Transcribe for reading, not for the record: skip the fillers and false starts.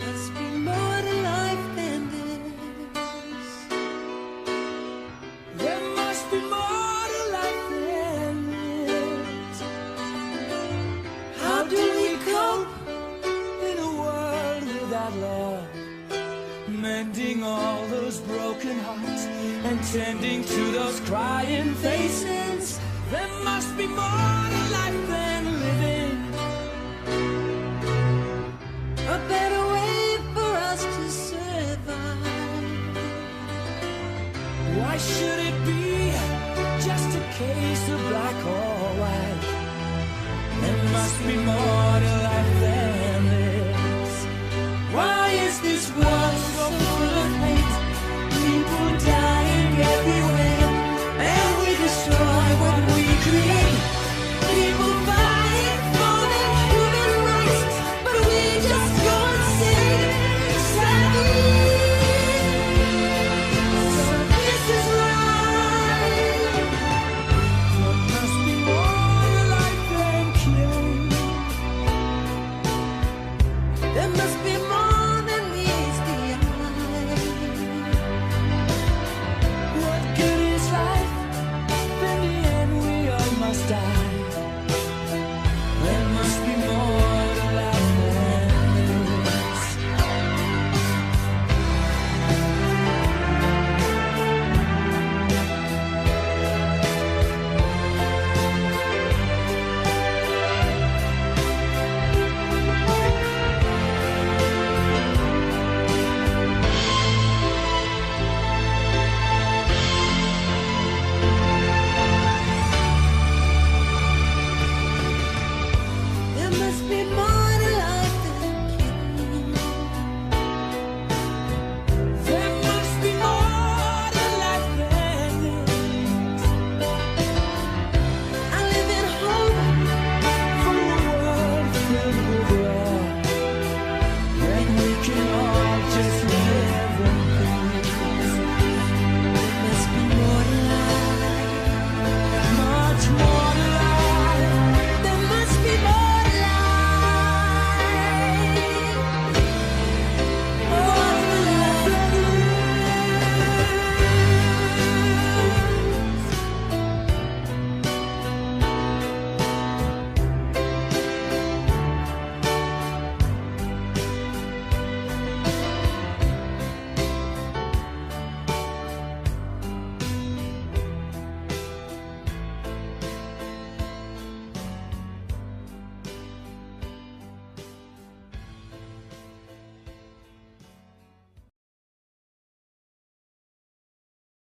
Must be more to life than this. There must be more to life than this. How do we cope? In a world without love, mending all those broken hearts and tending to those crying faces. There must be more to life than living. A better way for us to survive. Why should it be just a case of black or white? There must be more to life than